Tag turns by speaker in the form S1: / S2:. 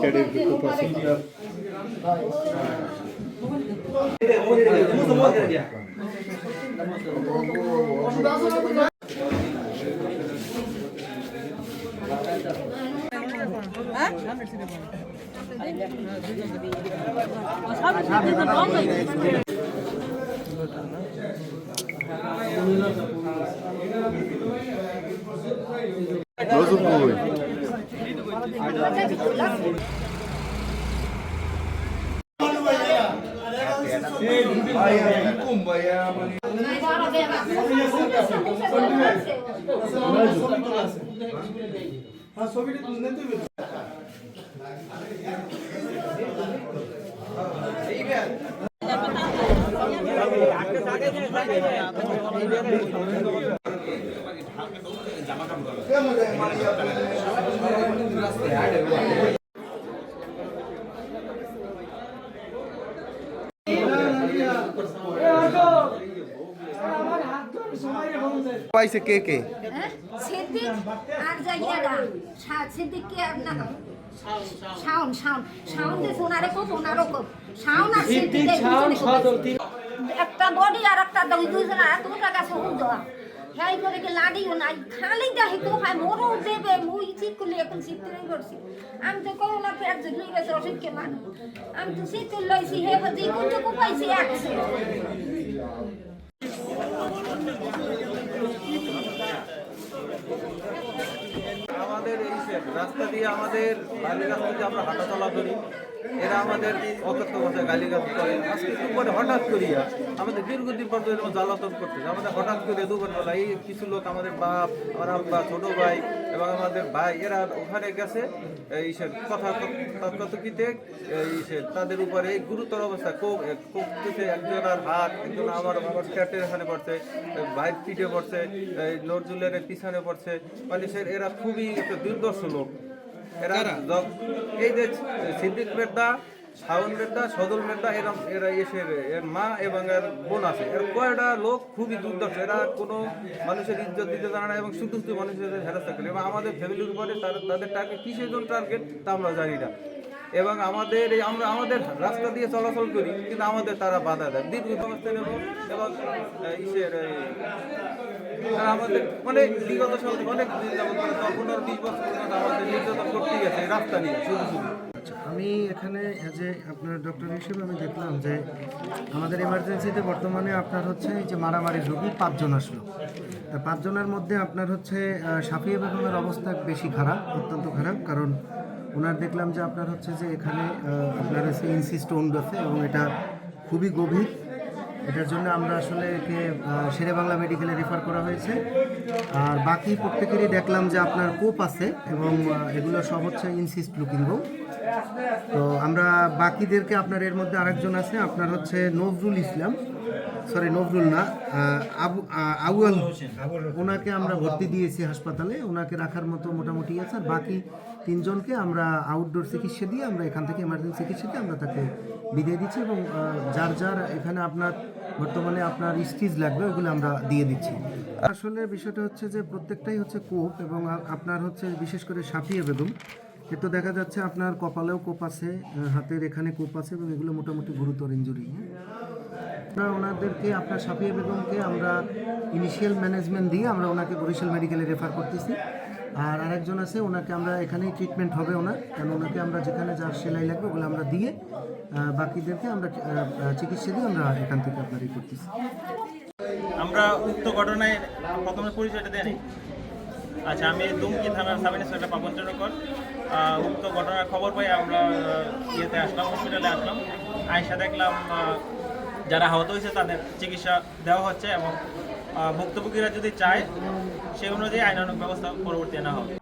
S1: ক্যাডের কোপাসে Розовой. পাইছে কে কে
S2: সিদ্দিক আর জায়গাটা সিদ্দিক কে না শাওন শাওন শাওন যে সোনারে কো সোনারও কো শাওন আর সিদ্দিক শাওন একটা বডি আর একটা দুইজন আর এত টাকা সহু দেওয়া হেই করে কি লাডিও নাই খালি দাহি কো ভাই মোরও দেবে মুই ঠিক করলে এখন সিদ্দিক করছি আমি তো কো না পেট জুলি গেছে অসুখ কে মান আমি তো সিদ্দিক লইছি হে বদি কোন কো পাইছি আছে
S3: আমাদের এই রাস্তা দিয়ে আমাদের বাড়ির রাস্তা দিয়ে আমরা হাঁটাচলা করি, এরা আমাদের অকথ্য ভাষায় গালিগালাজ করে। আজকে দুপুরে হঠাৎ করিয়া আমাদের দীর্ঘদিন পর এরকম জ্বালাতন করতেছে। আমাদের হঠাৎ করে দুপুরবেলা এই কিছু লোক আমাদের বাপ, আমার আব্বা, ছোট ভাই এবং আমাদের ভাই এরা ওখানে গেছে এই সে কথকিতে এই সে তাদের উপরে এই গুরুতর অবস্থা কোপ দিতে, একজনের হাত, একজন আমার পেটের এখানে পড়ছে, ভাইয়ের পিঠে পড়ছে, এই নজরুলের পিছনে পড়ছে। মানে এরা খুবই একটা দুর্দর্শ লোক। এরা এই যে সিদ্দিক মেদা, শাওন মেদা, সদল মেদা এরা এসে এর মা এবং এর বোন আছে, এর কয়টা লোক খুবই দুর্দর্শ। এরা কোনো মানুষের ইজ্জত দিতে জানে না এবং শুধু শুধু মানুষের হেরাস্তা করে এবং আমাদের ফ্যামিলির উপরে তাদের টার্গেট কিসের জন্য টার্গেট তা আমরা জানি না। এবং আমাদের এই আমরা আমাদের রাস্তা দিয়ে চলাচল করি কিন্তু আমাদের তারা বাধা দেয় দীর্ঘ সমস্যা এবং ইসের আমাদের মানে বিগত সময় অনেক দিন যাবত 15-20 বছর পর্যন্ত আমাদের নির্যাতন করতেই গেছে রাস্তা নিয়ে শুধু শুধু।
S4: আমি এখানে যে আপনার ডক্টর হিসেবে আমি দেখলাম যে আমাদের এমার্জেন্সিতে বর্তমানে আপনার হচ্ছে এই যে মারামারি রোগী 5 জন আসলো। তা 5 জনের মধ্যে আপনার হচ্ছে সাফিয়া বেগমের অবস্থা বেশি খারাপ, অত্যন্ত খারাপ। কারণ ওনার দেখলাম যে আপনার হচ্ছে যে এখানে আপনার হচ্ছে ইনসি স্টোন গেছে এবং এটা খুবই গভীর। এটার জন্য আমরা আসলে একে শেরেবাংলা মেডিকেলে রেফার করা হয়েছে। আর বাকি প্রত্যেকেরই দেখলাম যে আপনার কোপ আছে এবং এগুলো সব হচ্ছে ইনসিস্ট লুকিং গো। তো আমরা বাকিদেরকে আপনার এর মধ্যে আরেকজন আছে আপনার হচ্ছে নজরুল ইসলাম, সরি নজরুল না, আউয়াল হোসেন, ওনাকে আমরা ভর্তি দিয়েছি হাসপাতালে। ওনাকে রাখার মতো মোটামুটি আছে। আর বাকি 3 জনকে আমরা আউটডোর চিকিৎসা দিয়ে আমরা এখান থেকে এমার্জেন্সি চিকিৎসা দিয়ে আমরা তাকে বিদায় দিচ্ছি এবং যার যার এখানে আপনার বর্তমানে আপনার স্টিচ লাগবে ওইগুলো আমরা দিয়ে দিচ্ছি। আসলে বিষয়টা হচ্ছে যে প্রত্যেকটাই হচ্ছে কোপ এবং আপনার হচ্ছে বিশেষ করে সাফিয়া বেগম তো দেখা যাচ্ছে আপনার কপালেও কোপ আছে, হাতের এখানে কোপ আছে এবং এগুলো মোটামুটি গুরুতর ইনজুরি। আমরা ওনাদেরকে আপনার সাফিয়া বেগমকে আমরা ইনিশিয়াল ম্যানেজমেন্ট দিয়ে আমরা ওনাকে বরিশাল মেডিকেলে রেফার করতেছি। আর আরেকজন আছে ওনাকে আমরা এখানেই ট্রিটমেন্ট হবে ওনার, কারণ ওনাকে আমরা যেখানে যার সেলাই লাগবে ওগুলো আমরা দিয়ে বাকিদেরকে আমরা চিকিৎসা দিয়ে আমরা এখান থেকে আপনার ই করতেছি।
S5: আমরা উক্ত ঘটনায় প্রথমে পরিচয়টা দেয়। আচ্ছা, আমি দুমকি থানার সাব ইন্সপেক্টর পাপন চন্দ্রকর। উক্ত ঘটনার খবর পাই আমরা ইয়েতে আসলাম, হসপিটালে আসলাম। আয়সা দেখলাম যারা আহত হয়েছে তাদের চিকিৎসা দেওয়া হচ্ছে এবং ভুক্তভোগীরা যদি চায় সেই অনুযায়ী আইনানুগ ব্যবস্থা পরবর্তী নেওয়া হবে।